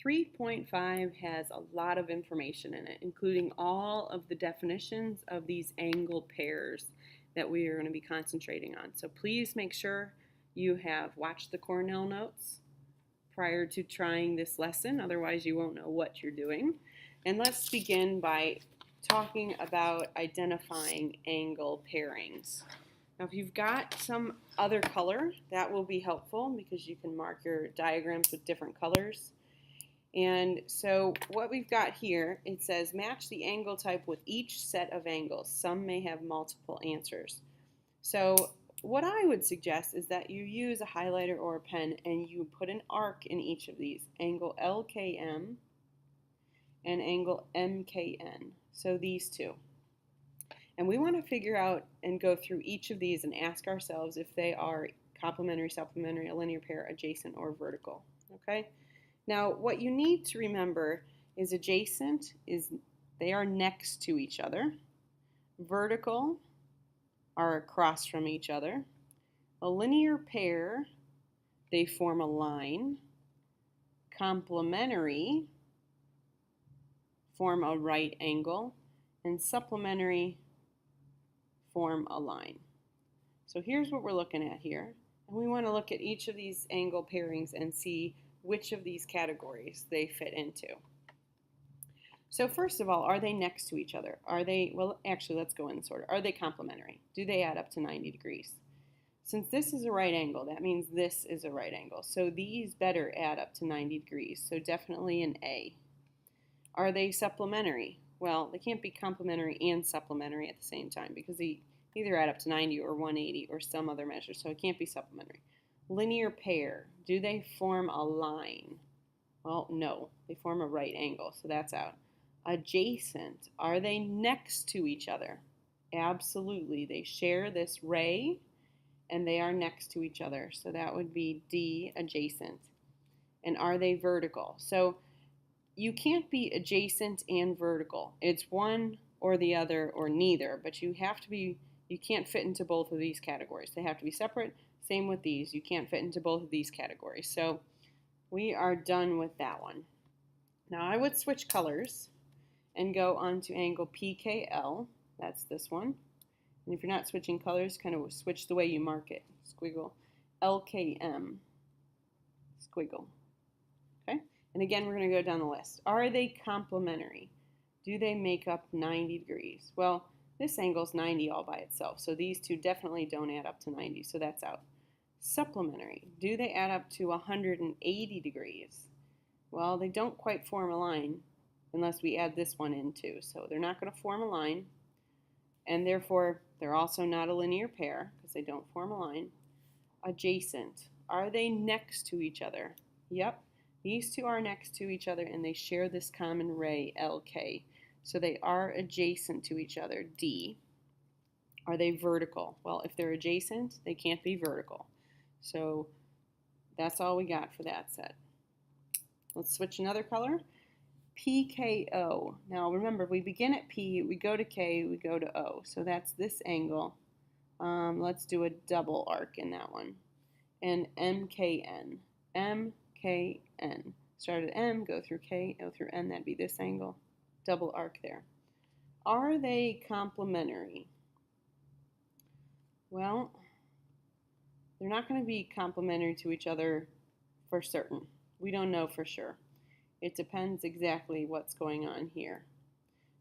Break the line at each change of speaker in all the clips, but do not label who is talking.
3.5 has a lot of information in it, including all of the definitions of these angle pairs that we are going to be concentrating on. So please make sure you have watched the Cornell notes prior to trying this lesson, otherwise you won't know what you're doing. And let's begin by talking about identifying angle pairings. Now if you've got some other color, that will be helpful because you can mark your diagrams with different colors. And so what we've got here, it says match the angle type with each set of angles. Some may have multiple answers. So what I would suggest is that you use a highlighter or a pen and you put an arc in each of these. Angle LKM and angle MKN. So these two. And we want to figure out and go through each of these and ask ourselves if they are complementary, supplementary, a linear pair, adjacent, or vertical. Okay? Now, what you need to remember is adjacent is they are next to each other. Vertical are across from each other. A linear pair, they form a line. Complementary form a right angle. And supplementary form a line. So here's what we're looking at here. And we want to look at each of these angle pairings and see which of these categories they fit into. So first of all, are they next to each other? Are they, well, actually, let's go in this order. Are they complementary? Do they add up to 90 degrees? Since this is a right angle, that means this is a right angle. So these better add up to 90 degrees. So definitely an A. Are they supplementary? Well, they can't be complementary and supplementary at the same time because they either add up to 90 or 180 or some other measure. So it can't be supplementary. Linear pair, do they form a line? Well, no, they form a right angle, so that's out. Adjacent, are they next to each other? Absolutely, they share this ray and they are next to each other, so that would be D, adjacent. And are they vertical? So you can't be adjacent and vertical. It's one or the other or neither, but you can't fit into both of these categories. They have to be separate. Same with these. You can't fit into both of these categories. So we are done with that one. Now I would switch colors and go on to angle PKL. That's this one. And if you're not switching colors, kind of switch the way you mark it. Squiggle. LKM. Squiggle. Okay? And again, we're going to go down the list. Are they complementary? Do they make up 90 degrees? Well, this angle is 90 all by itself, so these two definitely don't add up to 90, so that's out. Supplementary, do they add up to 180 degrees? Well, they don't quite form a line unless we add this one in too, so they're not going to form a line, and therefore they're also not a linear pair because they don't form a line. Adjacent, are they next to each other? Yep, these two are next to each other and they share this common ray, LK. So they are adjacent to each other, D. Are they vertical? Well, if they're adjacent, they can't be vertical. So that's all we got for that set. Let's switch another color. PKO. Now remember, we begin at P, we go to K, we go to O. So that's this angle. Let's do a double arc in that one. And MKN. MKN. Start at M, go through K, go through N. That'd be this angle. Double arc there. Are they complementary? Well, they're not going to be complementary to each other for certain. We don't know for sure. It depends exactly what's going on here.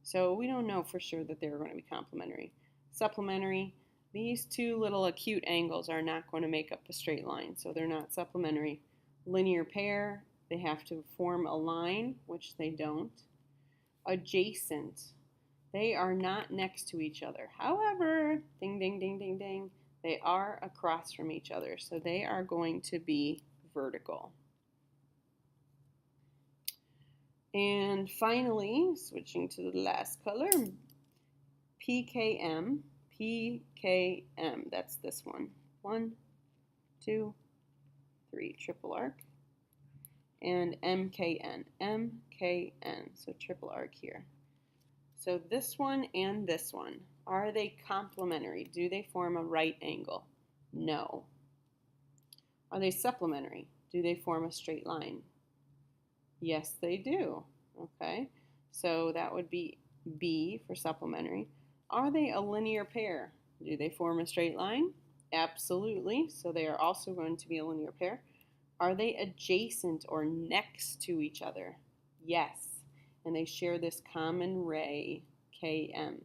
So we don't know for sure that they're going to be complementary. Supplementary, these two little acute angles are not going to make up a straight line, so they're not supplementary. Linear pair, they have to form a line, which they don't. Adjacent, they are not next to each other. However, ding, ding, ding, ding, ding, they are across from each other, so they are going to be vertical. And finally, switching to the last color, PKM. PKM, that's this one. 1, 2, 3, triple arc. And MKN. MKN, so triple arc here. So this one and this one, are they complementary? Do they form a right angle? No. Are they supplementary? Do they form a straight line? Yes, they do. Okay, so that would be B for supplementary. Are they a linear pair? Do they form a straight line? Absolutely. So they are also going to be a linear pair. Are they adjacent or next to each other? Yes. And they share this common ray, Km.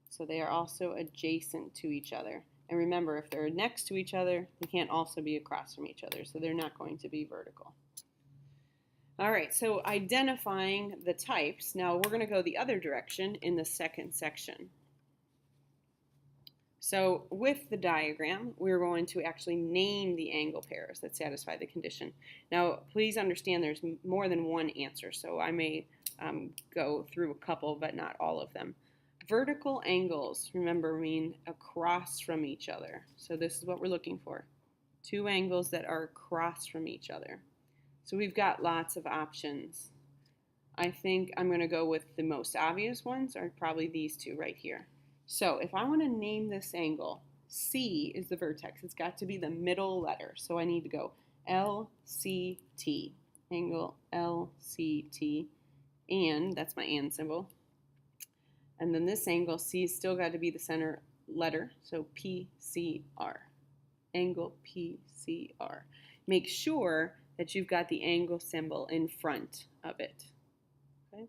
So they are also adjacent to each other. And remember, if they're next to each other, they can't also be across from each other. So they're not going to be vertical. All right, so identifying the types. Now we're going to go the other direction in the second section. So with the diagram, we're going to actually name the angle pairs that satisfy the condition. Now, please understand there's more than one answer, so I may go through a couple, but not all of them. Vertical angles, remember, mean across from each other. So this is what we're looking for. Two angles that are across from each other. So we've got lots of options. I think I'm going to go with the most obvious ones are probably these two right here. So if I want to name this angle, C is the vertex. It's got to be the middle letter. So I need to go LCT, angle LCT, and that's my and symbol. And then this angle, C, is still got to be the center letter, so PCR, angle PCR. Make sure that you've got the angle symbol in front of it. Okay.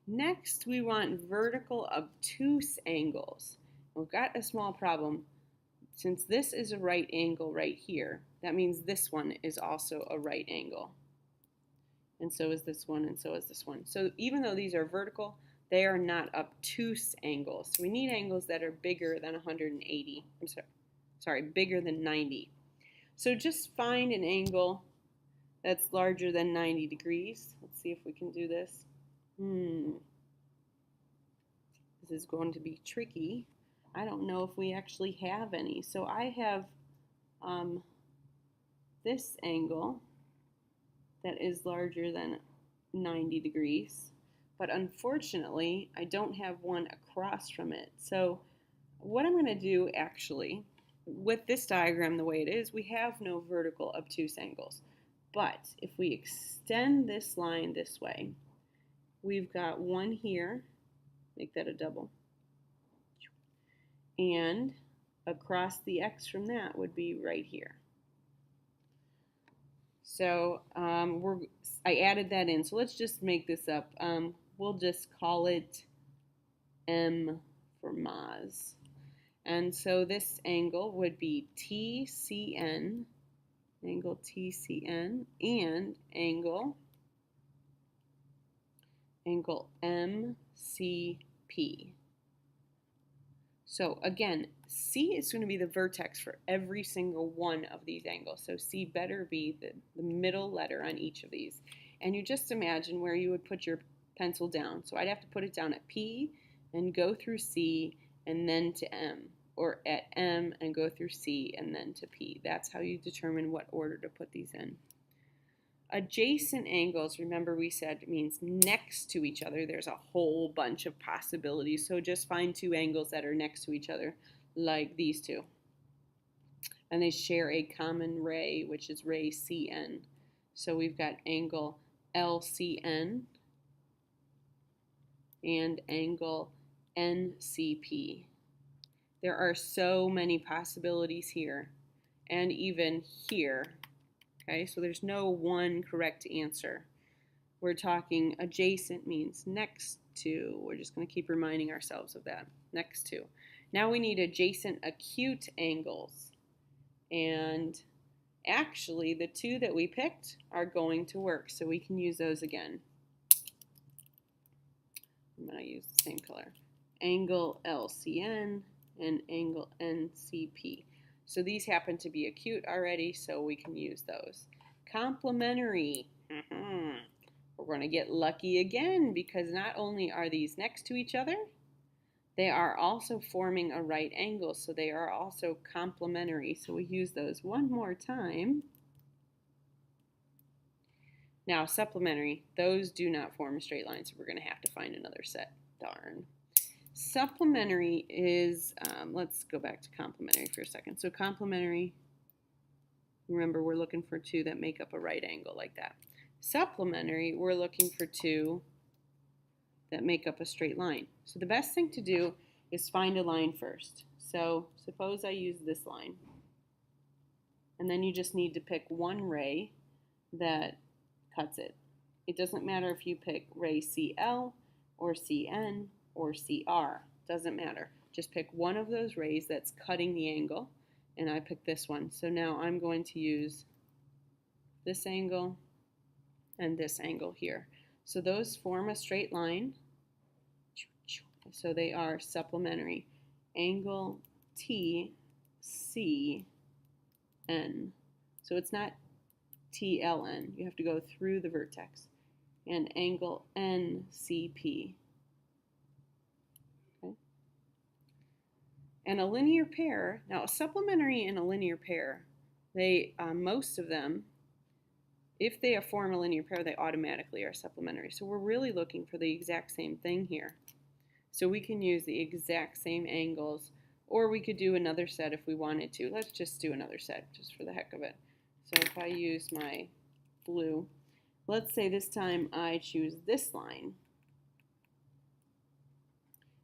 Next, we want vertical obtuse angles. We've got a small problem. Since this is a right angle right here, that means this one is also a right angle. And so is this one, and so is this one. So even though these are vertical, they are not obtuse angles. We need angles that are bigger than 180. Sorry, bigger than 90. So just find an angle that's larger than 90 degrees. Let's see if we can do this. This is going to be tricky. I don't know if we actually have any. So I have this angle that is larger than 90 degrees. But unfortunately, I don't have one across from it. So what I'm going to do actually, with this diagram the way it is, we have no vertical obtuse angles. But if we extend this line this way, we've got one here, make that a double, and across the X from that would be right here. So I added that in. So let's just make this up. We'll just call it M for Maz. And so this angle would be TCN, angle TCN, and angle MCP. So again, C is going to be the vertex for every single one of these angles. So C better be the middle letter on each of these. And you just imagine where you would put your pencil down. So I'd have to put it down at P and go through C and then to M, or at M and go through C and then to P. That's how you determine what order to put these in. Adjacent angles, remember we said it means next to each other. There's a whole bunch of possibilities, so just find two angles that are next to each other, like these two. And they share a common ray, which is ray CN. So we've got angle LCN and angle NCP. There are so many possibilities here, and even here. Okay, so there's no one correct answer. We're talking adjacent means next to. We're just going to keep reminding ourselves of that. Next to. Now we need adjacent acute angles. And actually, the two that we picked are going to work, so we can use those again. I'm going to use the same color. Angle LCN and angle NCP. So these happen to be acute already, so we can use those. Complementary. We're going to get lucky again because not only are these next to each other, they are also forming a right angle, so they are also complementary. So we use those one more time. Now, supplementary, those do not form a straight line, so we're going to have to find another set. Darn. Supplementary is, let's go back to complementary for a second. So complementary, remember we're looking for two that make up a right angle like that. Supplementary, we're looking for two that make up a straight line. So the best thing to do is find a line first. So suppose I use this line. And then you just need to pick one ray that cuts it. It doesn't matter if you pick ray CL or CN or CR. Doesn't matter. Just pick one of those rays that's cutting the angle. And I picked this one. So now I'm going to use this angle and this angle here. So those form a straight line. So they are supplementary. Angle TCN. So it's not TLN. You have to go through the vertex. And angle NCP. Okay. And a linear pair, now a supplementary and a linear pair, they most of them, if they form a linear pair, they automatically are supplementary. So we're really looking for the exact same thing here. So we can use the exact same angles, or we could do another set if we wanted to. Let's just do another set, just for the heck of it. So if I use my blue, let's say this time I choose this line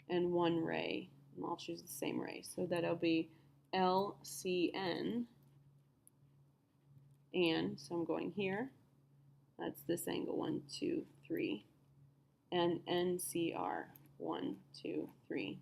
and one ray, and I'll choose the same ray. So that'll be LCN, and so I'm going here. That's this angle, 1, 2, 3, and NCR, 1, 2, 3,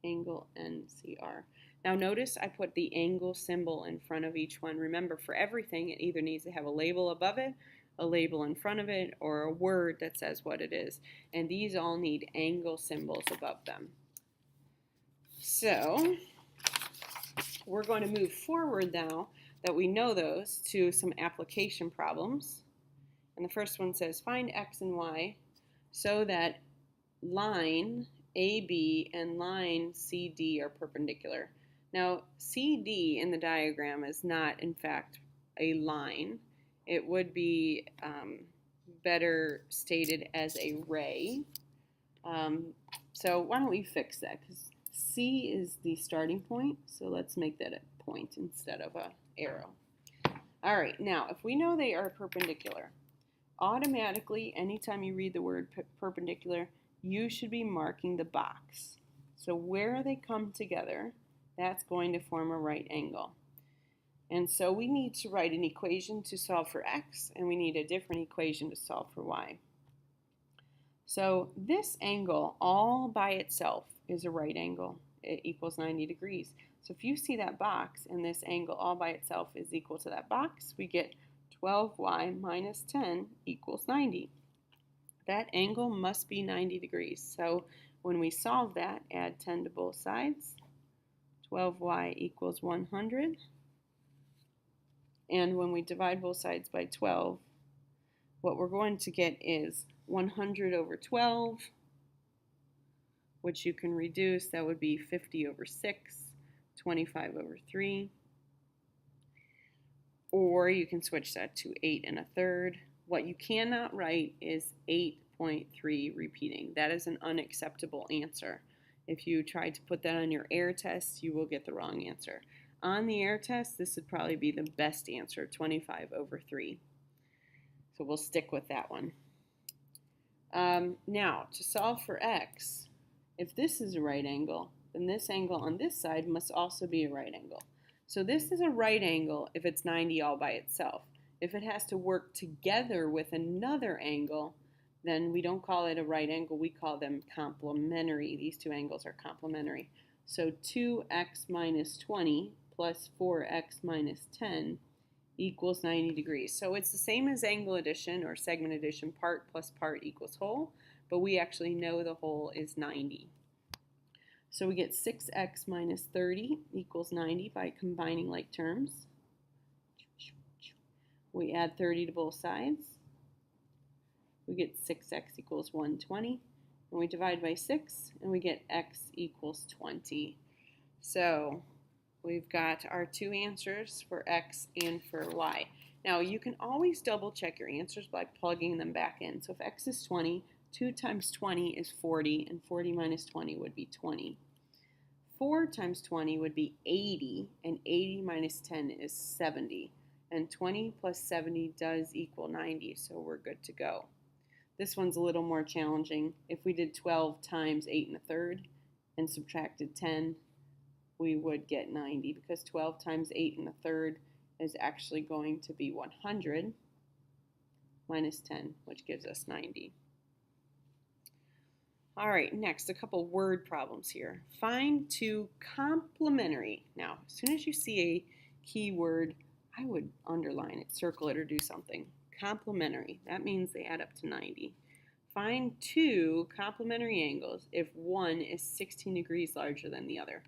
angle NCR. Now notice I put the angle symbol in front of each one. Remember, for everything, it either needs to have a label above it, a label in front of it, or a word that says what it is. And these all need angle symbols above them. So we're going to move forward now that we know those to some application problems. And the first one says find x and y so that line AB and line CD are perpendicular. Now CD in the diagram is not in fact a line. It would be better stated as a ray. So why don't we fix that? Because C is the starting point, so let's make that a point instead of an arrow. All right, now if we know they are perpendicular, automatically anytime you read the word perpendicular, you should be marking the box. So where they come together, that's going to form a right angle. And so we need to write an equation to solve for x, and we need a different equation to solve for y. So this angle all by itself is a right angle. It equals 90 degrees. So if you see that box and this angle all by itself is equal to that box, we get 12y minus 10 equals 90. That angle must be 90 degrees. So when we solve that, add 10 to both sides. 12y equals 100. And when we divide both sides by 12, what we're going to get is 100 over 12, which you can reduce. That would be 50 over 6, 25 over 3. Or you can switch that to 8 1/3. What you cannot write is 8.3 repeating. That is an unacceptable answer. If you try to put that on your air test, you will get the wrong answer. On the air test, this would probably be the best answer, 25 over 3. So we'll stick with that one. Now, to solve for x, if this is a right angle, then this angle on this side must also be a right angle. So this is a right angle if it's 90 all by itself. If it has to work together with another angle, then we don't call it a right angle, we call them complementary. These two angles are complementary. So 2x minus 20 plus 4x minus 10 equals 90 degrees. So it's the same as angle addition or segment addition, part plus part equals whole, but we actually know the whole is 90. So we get 6x minus 30 equals 90 by combining like terms. We add 30 to both sides. We get 6x equals 120. And we divide by 6, and we get x equals 20. So we've got our two answers for x and for y. Now you can always double check your answers by plugging them back in. So if x is 20, 2 times 20 is 40, and 40 minus 20 would be 20. 4 times 20 would be 80, and 80 minus 10 is 70. and 20 plus 70 does equal 90, so we're good to go. This one's a little more challenging. If we did 12 times 8 1/3 and subtracted 10, we would get 90, because 12 times 8 1/3 is actually going to be 100 minus 10, which gives us 90. All right, next, a couple word problems here. Find two complementary. Now, as soon as you see a keyword, I would underline it, circle it, or do something. Complementary, that means they add up to 90. Find two complementary angles if one is 16 degrees larger than the other.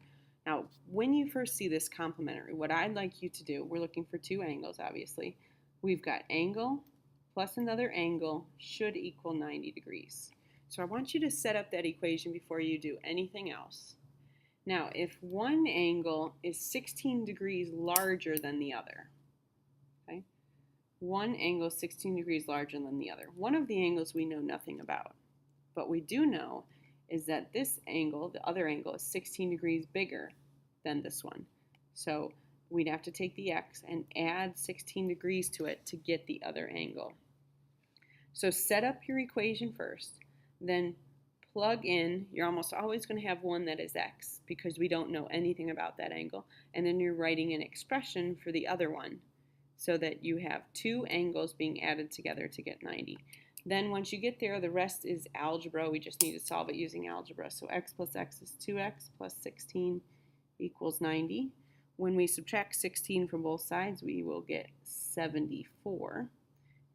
Now, when you first see this complementary, what I'd like you to do, we're looking for two angles, obviously. We've got angle plus another angle should equal 90 degrees. So I want you to set up that equation before you do anything else. Now, if one angle is 16 degrees larger than the other, okay? One angle is 16 degrees larger than the other. One of the angles we know nothing about. But we do know is that this angle, the other angle, is 16 degrees bigger than this one. So we'd have to take the x and add 16 degrees to it to get the other angle. So set up your equation first. Then plug in, you're almost always going to have one that is x because we don't know anything about that angle. And then you're writing an expression for the other one so that you have two angles being added together to get 90. Then once you get there, the rest is algebra. We just need to solve it using algebra. So x plus x is 2x plus 16 equals 90. When we subtract 16 from both sides, we will get 74.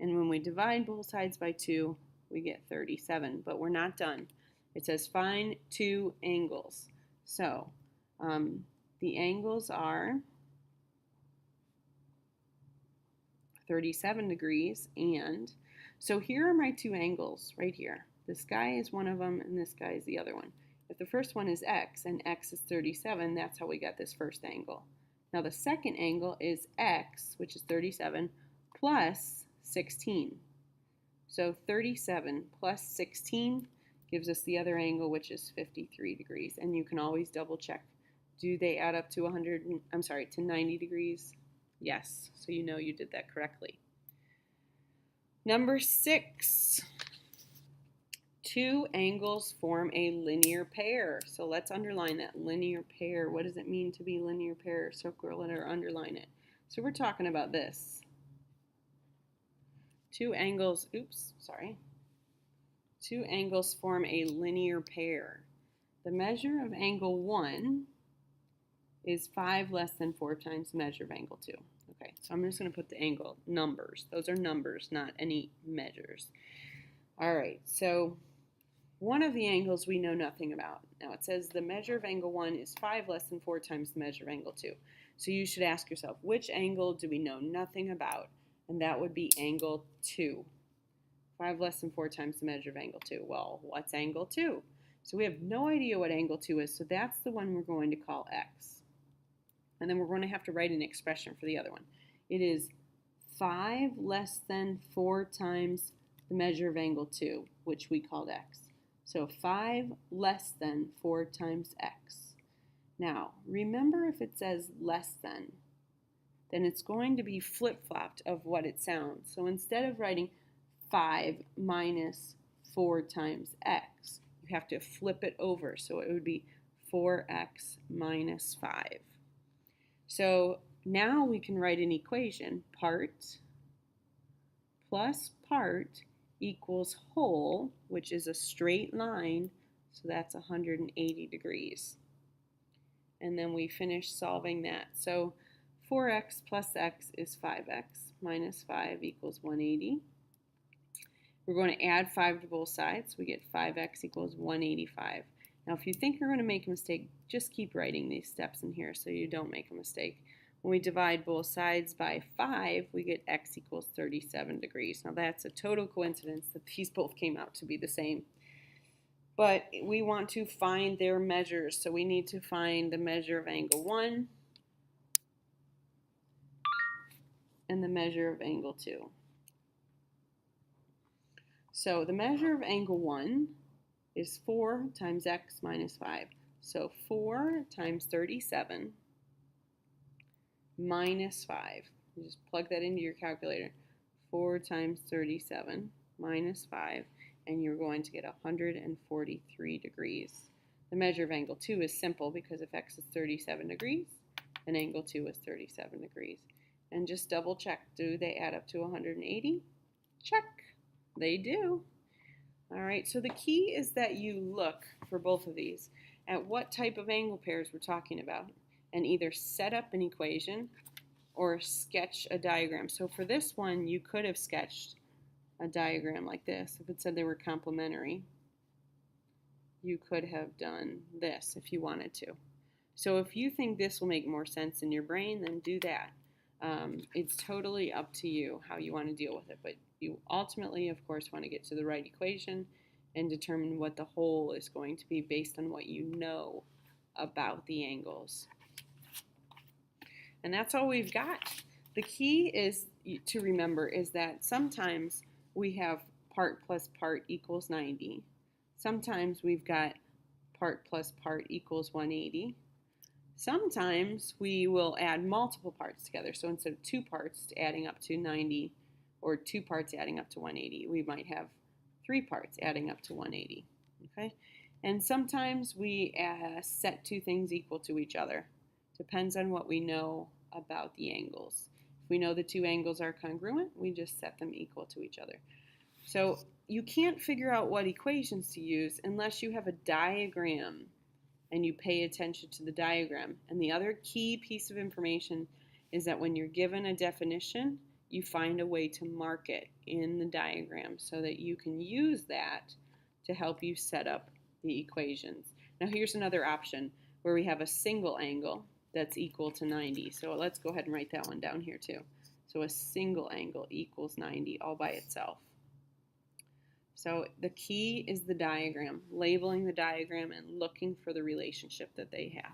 And when we divide both sides by 2, we get 37, but we're not done. It says find two angles. So the angles are 37 degrees, and so here are my two angles right here. This guy is one of them, and this guy is the other one. If the first one is x, and x is 37, that's how we got this first angle. Now the second angle is x, which is 37, plus 16. So 37 plus 16 gives us the other angle, which is 53 degrees. And you can always double check. Do they add up to 90 degrees? Yes, so you know you did that correctly. Number 6. Two angles form a linear pair. So let's underline that, linear pair. What does it mean to be linear pair? Circle it or underline it. So we're talking about this. Two angles form a linear pair. The measure of angle 1 is 5 less than 4 times the measure of angle 2. Okay, so I'm just going to put the angle numbers. Those are numbers, not any measures. All right, so one of the angles we know nothing about. Now it says the measure of angle 1 is 5 less than 4 times the measure of angle 2. So you should ask yourself, which angle do we know nothing about? And that would be angle 2. 5 less than 4 times the measure of angle 2. Well, what's angle 2? So we have no idea what angle 2 is, so that's the one we're going to call x. And then we're going to have to write an expression for the other one. It is 5 less than 4 times the measure of angle 2, which we called x. So 5 less than 4 times x. Now, remember if it says less than, then it's going to be flip-flopped of what it sounds. So instead of writing 5 minus 4 times x, you have to flip it over. So it would be 4x minus 5. So now we can write an equation. Part plus part equals whole, which is a straight line, so that's 180 degrees. And then we finish solving that. So 4x plus x is 5x minus 5 equals 180. We're going to add 5 to both sides. We get 5x equals 185. Now, if you think you're going to make a mistake, just keep writing these steps in here so you don't make a mistake. When we divide both sides by 5, we get x equals 37 degrees. Now, that's a total coincidence that these both came out to be the same. But we want to find their measures, so we need to find the measure of angle 1 and the measure of angle 2. So the measure of angle 1 is 4 times x minus 5. So 4 times 37 minus 5. You just plug that into your calculator. 4 times 37 minus 5, and you're going to get 143 degrees. The measure of angle 2 is simple because if x is 37 degrees, then angle 2 is 37 degrees. And just double check, do they add up to 180? Check, they do. All right, so the key is that you look for both of these at what type of angle pairs we're talking about and either set up an equation or sketch a diagram. So for this one, you could have sketched a diagram like this. If it said they were complementary, you could have done this if you wanted to. So if you think this will make more sense in your brain, then do that. It's totally up to you how you want to deal with it, but you ultimately, of course, want to get to the right equation and determine what the whole is going to be based on what you know about the angles. And that's all we've got. The key is to remember is that sometimes we have part plus part equals 90. Sometimes we've got part plus part equals 180. Sometimes we will add multiple parts together. So instead of 2 parts adding up to 90 or 2 parts adding up to 180, we might have 3 parts adding up to 180. Okay? And sometimes we set 2 things equal to each other. Depends on what we know about the angles. If we know the 2 angles are congruent, we just set them equal to each other. So you can't figure out what equations to use unless you have a diagram and you pay attention to the diagram. And the other key piece of information is that when you're given a definition, you find a way to mark it in the diagram so that you can use that to help you set up the equations. Now here's another option where we have a single angle that's equal to 90. So let's go ahead and write that one down here too. So a single angle equals 90 all by itself. So the key is the diagram, labeling the diagram and looking for the relationship that they have.